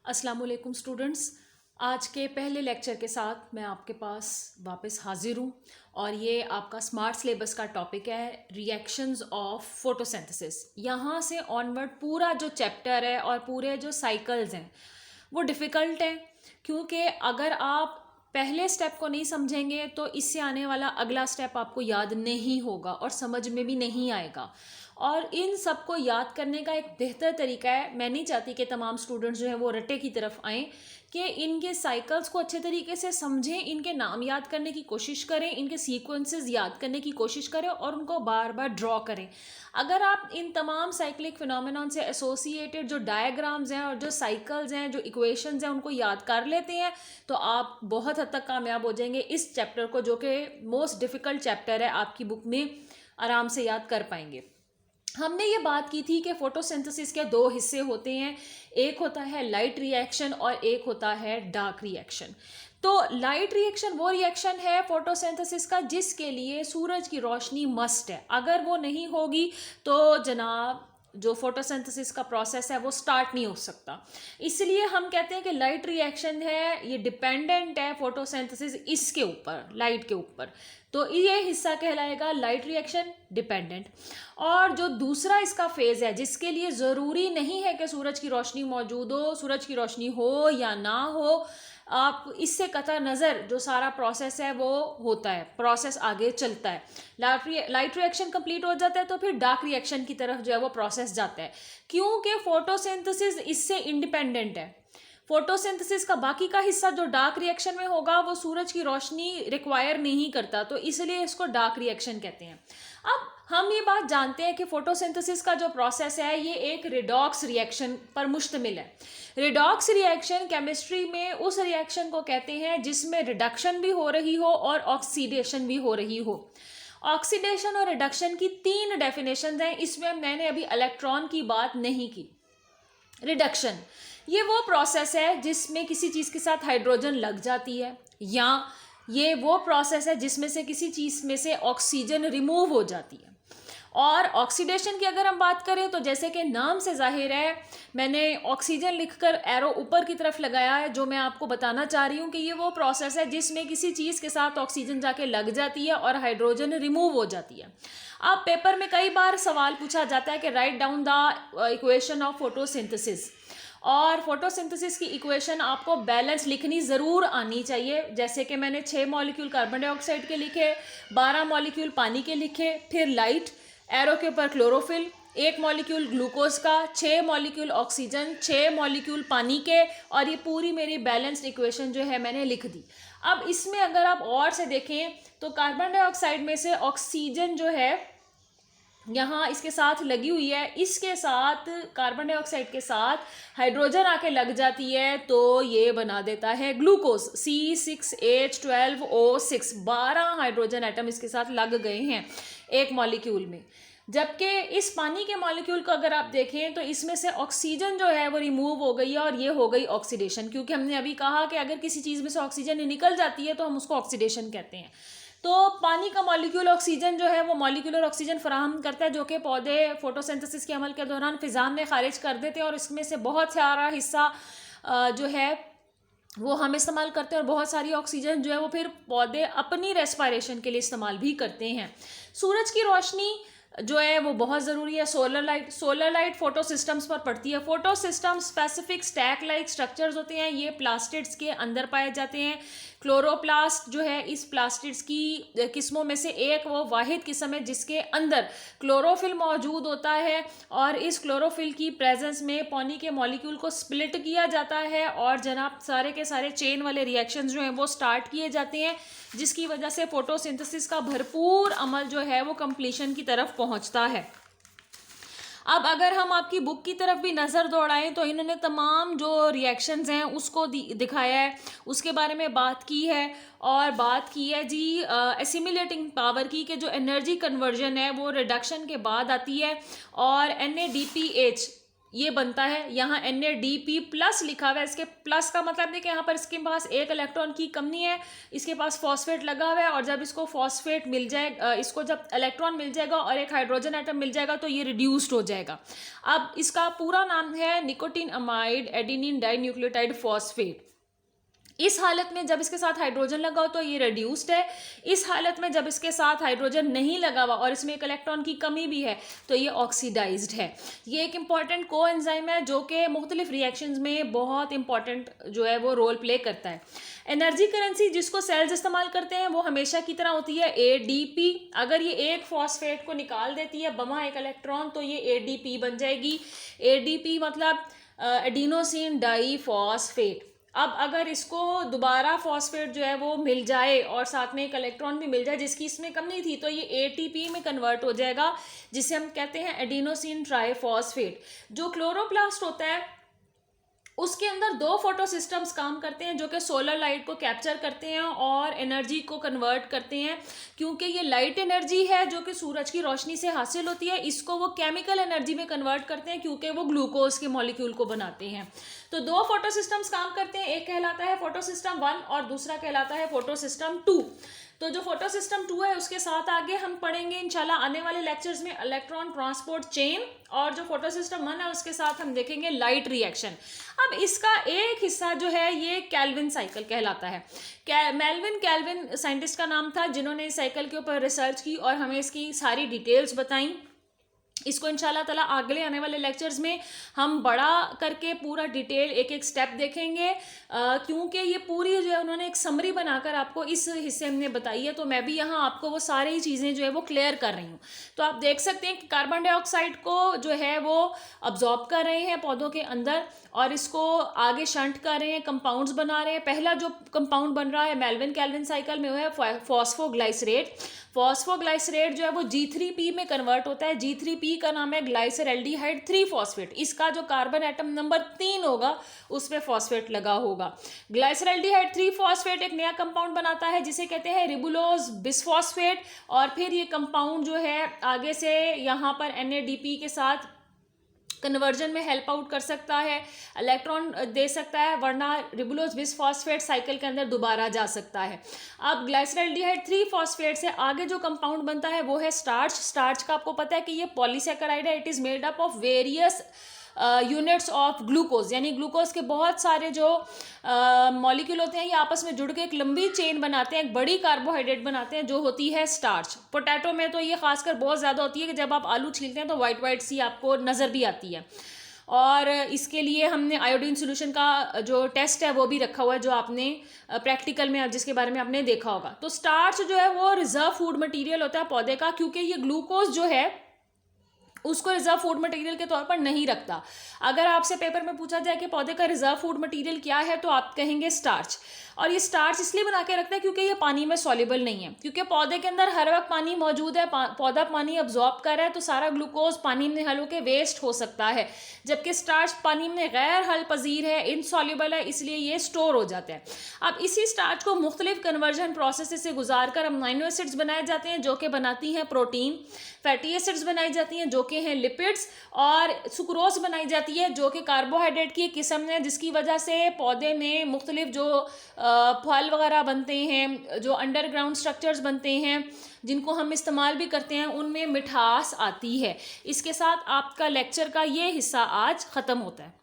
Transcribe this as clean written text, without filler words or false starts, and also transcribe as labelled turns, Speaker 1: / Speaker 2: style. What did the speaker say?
Speaker 1: अस्सलाम वालेकुम स्टूडेंट्स। आज के पहले लेक्चर के साथ मैं आपके पास वापस हाजिर हूँ और ये आपका स्मार्ट सिलेबस का टॉपिक है रिएक्शंस ऑफ फोटोसिंथेसिस। यहाँ से ऑनवर्ड पूरा जो चैप्टर है और पूरे जो साइकिल्स हैं वो डिफ़िकल्ट हैं, क्योंकि अगर आप पहले स्टेप को नहीं समझेंगे तो इससे आने वाला अगला स्टेप आपको याद नहीं होगा और समझ में भी नहीं आएगा। और इन सब को याद करने का एक बेहतर तरीका है, मैं नहीं चाहती कि तमाम स्टूडेंट्स जो हैं वो रटे की तरफ आएँ, कि इनके साइकिल्स को अच्छे तरीके से समझें, इनके नाम याद करने की कोशिश करें, इनके सीक्वेंसेस याद करने की कोशिश करें और उनको बार बार ड्रॉ करें। अगर आप इन तमाम साइक्लिक फिनोमेनॉन से एसोसिएटेड जो डायग्राम्स हैं और जो साइकिल्स हैं, जो इक्वेशंस हैं, उनको याद कर लेते हैं तो आप बहुत हद तक कामयाब हो जाएंगे इस चैप्टर को, जो कि मोस्ट डिफ़िकल्ट चैप्टर है, आपकी बुक में आराम से याद कर पाएंगे। हमने ये बात की थी कि फोटोसिंथेसिस के दो हिस्से होते हैं, एक होता है लाइट रिएक्शन और एक होता है डार्क रिएक्शन। तो लाइट रिएक्शन वो रिएक्शन है फोटोसिंथेसिस का जिसके लिए सूरज की रोशनी मस्ट है। अगर वो नहीं होगी तो जनाब जो फोटोसिंथेसिस का प्रोसेस है वो स्टार्ट नहीं हो सकता। इसलिए हम कहते हैं कि लाइट रिएक्शन है, ये डिपेंडेंट है फोटोसिंथेसिस इसके ऊपर, लाइट के ऊपर। तो ये हिस्सा कहलाएगा लाइट रिएक्शन डिपेंडेंट। और जो दूसरा इसका फेज़ है जिसके लिए ज़रूरी नहीं है कि सूरज की रोशनी मौजूद हो, सूरज की रोशनी हो या ना हो, आप इससे कतई नज़र जो सारा प्रोसेस है वो होता है, प्रोसेस आगे चलता है। लाइट रिएक्शन कंप्लीट हो जाता है तो फिर डार्क रिएक्शन की तरफ जो है वो प्रोसेस जाता है, क्योंकि फोटोसिंथेसिस इससे इंडिपेंडेंट है। फोटोसिंथेसिस का बाकी का हिस्सा जो डार्क रिएक्शन में होगा वो सूरज की रोशनी रिक्वायर नहीं करता, तो इसलिए इसको डार्क रिएक्शन कहते हैं। अब हम ये बात जानते हैं कि फोटोसिंथेसिस का जो प्रोसेस है ये एक रिडॉक्स रिएक्शन पर मुश्तमिल है। रिडॉक्स रिएक्शन केमिस्ट्री में उस रिएक्शन को कहते हैं जिसमें रिडक्शन भी हो रही हो और ऑक्सीडेशन भी हो रही हो। ऑक्सीडेशन और रिडक्शन की तीन डेफिनेशन हैं, इसमें मैंने अभी इलेक्ट्रॉन की बात नहीं की। रिडक्शन ये वो प्रोसेस है जिसमें किसी चीज़ के साथ हाइड्रोजन लग जाती है, या ये वो प्रोसेस है जिसमें से किसी चीज़ में से ऑक्सीजन रिमूव हो जाती है। और ऑक्सीडेशन की अगर हम बात करें तो जैसे कि नाम से जाहिर है, मैंने ऑक्सीजन लिखकर एरो ऊपर की तरफ लगाया है, जो मैं आपको बताना चाह रही हूँ कि ये वो प्रोसेस है जिसमें किसी चीज़ के साथ ऑक्सीजन जाके लग जाती है और हाइड्रोजन रिमूव हो जाती है। अब पेपर में कई बार सवाल पूछा जाता है कि write down the equation of photosynthesis, और फोटोसिंथेसिस की इक्वेशन आपको बैलेंस लिखनी ज़रूर आनी चाहिए। जैसे कि मैंने 6 मॉलिक्यूल कार्बन डाइऑक्साइड के लिखे, 12 मॉलिक्यूल पानी के लिखे, फिर लाइट, एरो के ऊपर क्लोरोफिल, 1 मॉलिक्यूल ग्लूकोज का, 6 मॉलिक्यूल ऑक्सीजन, 6 मॉलिक्यूल पानी के, और ये पूरी मेरी बैलेंस्ड इक्वेशन जो है मैंने लिख दी। अब इसमें अगर आप और से देखें तो कार्बन डाइऑक्साइड में से ऑक्सीजन जो है यहाँ इसके साथ लगी हुई है, इसके साथ कार्बन डाइऑक्साइड के साथ हाइड्रोजन आके लग जाती है तो ये बना देता है ग्लूकोज, C6H12O6। 12 हाइड्रोजन एटम इसके साथ लग गए हैं एक मॉलिक्यूल में। जबकि इस पानी के मॉलिक्यूल को अगर आप देखें तो इसमें से ऑक्सीजन जो है वो रिमूव हो गई है और ये हो गई ऑक्सीडेशन, क्योंकि हमने अभी कहा कि अगर किसी चीज़ में से ऑक्सीजन निकल जाती है तो हम उसको ऑक्सीडेशन कहते हैं। तो पानी का मॉलिक्यूल ऑक्सीजन जो है वो मॉलिक्यूलर ऑक्सीजन फराहम करता है, जो कि पौधे फोटोसिंथेसिस के अमल के दौरान फिजा में खारिज कर देते हैं, और इसमें से बहुत सारा हिस्सा जो है वो हम इस्तेमाल करते हैं और बहुत सारी ऑक्सीजन जो है वो फिर पौधे अपनी रेस्पिरेशन के लिए इस्तेमाल भी करते हैं। सूरज की रोशनी जो है वो बहुत ज़रूरी है। सोलर लाइट फोटो सिस्टम्स पर पड़ती है। Photo system specific stack like structures होते हैं, ये प्लास्टिड्स के अंदर पाए जाते हैं। क्लोरोप्लास्ट जो है इस प्लास्टिड्स की किस्मों में से एक वो वाहिद किस्म है जिसके अंदर क्लोरोफिल मौजूद होता है, और इस क्लोरोफिल की प्रेजेंस में पानी के मॉलिक्यूल को स्प्लिट किया जाता है और जनाब सारे के सारे चेन वाले रिएक्शंस जो हैं वो स्टार्ट किए जाते हैं, जिसकी वजह से फोटोसिंथेसिस का भरपूर अमल जो है वो कंप्लीशन की तरफ पहुंचता है। अब अगर हम आपकी बुक की तरफ भी नज़र दौड़ाएं तो इन्होंने तमाम जो रिएक्शंस हैं उसको दिखाया है, उसके बारे में बात की है, और बात की है जी एसिमिलेटिंग पावर की, कि जो एनर्जी कन्वर्जन है वो रिडक्शन के बाद आती है, और NADPH ये बनता है। यहाँ NADP प्लस लिखा हुआ है, इसके प्लस का मतलब है कि यहाँ पर इसके पास एक इलेक्ट्रॉन की कमी है, इसके पास फॉस्फेट लगा हुआ है, और जब इसको फॉस्फेट मिल जाए, इसको जब इलेक्ट्रॉन मिल जाएगा और एक हाइड्रोजन एटम मिल जाएगा तो ये रिड्यूस्ड हो जाएगा। अब इसका पूरा नाम है nicotinamide adenine dinucleotide phosphate. इस हालत में जब इसके साथ हाइड्रोजन लगा हो तो ये रिड्यूस्ड है। इस हालत में जब इसके साथ हाइड्रोजन नहीं लगा हुआ और इसमें एक इलेक्ट्रॉन की कमी भी है तो ये ऑक्सीडाइज्ड है। ये एक इंपॉर्टेंट को एंजाइम है जो कि मुख्तलिफ रिएक्शंस में बहुत इंपॉर्टेंट जो है वो रोल प्ले करता है। एनर्जी करेंसी जिसको सेल्स इस्तेमाल करते हैं वो हमेशा की तरह होती है ADP। अगर ये एक फॉस्फेट को निकाल देती है बमा एक इलेक्ट्रॉन तो ये ADP बन जाएगी। ADP मतलब एडिनोसिन डाई फॉस्फेट। अब अगर इसको दोबारा फॉस्फेट जो है वो मिल जाए और साथ में एक इलेक्ट्रॉन भी मिल जाए जिसकी इसमें कमी थी तो ये ATP में कन्वर्ट हो जाएगा, जिसे हम कहते हैं एडिनोसिन ट्राइफॉस्फेट। जो क्लोरोप्लास्ट होता है उसके अंदर दो फोटो सिस्टम्स काम करते हैं जो कि सोलर लाइट को कैप्चर करते हैं और एनर्जी को कन्वर्ट करते हैं। क्योंकि ये लाइट एनर्जी है जो कि सूरज की रोशनी से हासिल होती है, इसको वो केमिकल एनर्जी में कन्वर्ट करते हैं क्योंकि वो ग्लूकोज के मॉलिक्यूल को बनाते हैं। तो दो फोटो सिस्टम्स काम करते हैं, एक कहलाता है फोटो सिस्टम 1 और दूसरा कहलाता है फोटो सिस्टम 2। तो जो फोटो सिस्टम 2 है उसके साथ आगे हम पढ़ेंगे इंशाल्लाह आने वाले लेक्चर्स में इलेक्ट्रॉन ट्रांसपोर्ट चेन, और जो फोटो सिस्टम 1 है उसके साथ हम देखेंगे लाइट रिएक्शन। अब इसका एक हिस्सा जो है ये कैल्विन साइकिल कहलाता है। मेल्विन कैल्विन साइंटिस्ट का नाम था जिन्होंने इस साइकिल के ऊपर रिसर्च की और हमें इसकी सारी डिटेल्स बताई। इसको इंशाल्लाह ताला अगले आने वाले लेक्चर्स में हम बड़ा करके पूरा डिटेल एक एक स्टेप देखेंगे, क्योंकि ये पूरी जो है उन्होंने एक समरी बनाकर आपको इस हिस्से में बताई है, तो मैं भी यहाँ आपको वो सारी चीज़ें जो है वो क्लियर कर रही हूँ। तो आप देख सकते हैं कि कार्बन डाइऑक्साइड को जो है वो अब्जॉर्ब कर रहे हैं पौधों के अंदर और इसको आगे शंट कर रहे हैं, कंपाउंड्स बना रहे हैं। पहला जो कंपाउंड बन रहा है मेल्विन कैल्विन साइकिल में वो है फॉस्फोग्लाइसरेट। फॉस्फोग्लाइसरेट जो है वो G3P में कन्वर्ट होता है। G3P का नाम है ग्लाइसरल्डिहाइड 3 फॉस्फेट। इसका जो कार्बन एटम नंबर 3 होगा उस पे फॉस्फेट लगा होगा। ग्लाइसरल्डिहाइड 3 फॉस्फेट एक नया कंपाउंड बनाता है जिसे कहते हैं रिबुलोज बिसफॉस्फेट, और फिर ये कंपाउंड जो है आगे से यहाँ पर NADP के साथ कन्वर्जन में हेल्प आउट कर सकता है, इलेक्ट्रॉन दे सकता है, वरना रिबुलोज बिसफॉस्फेट साइकिल के अंदर दोबारा जा सकता है। अब ग्लाइसरल्डिहाइड 3 फॉस्फेट से आगे जो कंपाउंड बनता है वो है स्टार्च। स्टार्च का आपको पता है कि ये पॉलीसैकेराइड है। It is made up of various units of glucose, यानी ग्लूकोज के बहुत सारे जो मॉलिक्यूल होते हैं ये आपस में जुड़ के एक लंबी चेन बनाते हैं, एक बड़ी कार्बोहाइड्रेट बनाते हैं जो होती है स्टार्च। पोटैटो में तो ये खासकर बहुत ज़्यादा होती है कि जब आप आलू छीलते हैं तो वाइट वाइट सी आपको नज़र भी आती है। और इसके लिए हमने आयोडीन सोल्यूशन का जो टेस्ट है वो भी रखा हुआ है जो आपने प्रैक्टिकल में जिसके बारे में आपने देखा होगा। तो स्टार्च जो है वो रिजर्व फूड मटेरियल होता है पौधे का, क्योंकि ये ग्लूकोज जो है उसको रिजर्व फूड मटेरियल के तौर पर नहीं रखता। अगर आपसे पेपर में पूछा जाए कि पौधे का रिजर्व फूड मटेरियल क्या है तो आप कहेंगे स्टार्च। और ये स्टार्च इसलिए बना के रखता है क्योंकि ये पानी में सॉल्युबल नहीं है, क्योंकि पौधे के अंदर हर वक्त पानी मौजूद है, पौधा पानी अब्जॉर्ब कर रहा है तो सारा ग्लूकोज पानी में हल होकर वेस्ट हो सकता है, जबकि स्टार्च पानी में गैर हल पजीर है, इनसॉल्युबल है, इसलिए ये स्टोर हो जाता है। अब इसी स्टार्च को मुख्तलिफ कन्वर्जन प्रोसेस से गुजार कर अमीनो एसिड्स बनाए जाते हैं जो कि बनाती हैं प्रोटीन, फैटी एसिड्स बनाई जाती हैं जो कि हैं लिपिड्स, और सुक्रोज बनाई जाती है जो कि कार्बोहाइड्रेट की किस्म है, जिसकी वजह से पौधे में मुख्तलिफ जो फल वगैरह बनते हैं, जो अंडरग्राउंड स्ट्रक्चर्स बनते हैं जिनको हम इस्तेमाल भी करते हैं, उनमें मिठास आती है। इसके साथ आपका लेक्चर का ये हिस्सा आज ख़त्म होता है।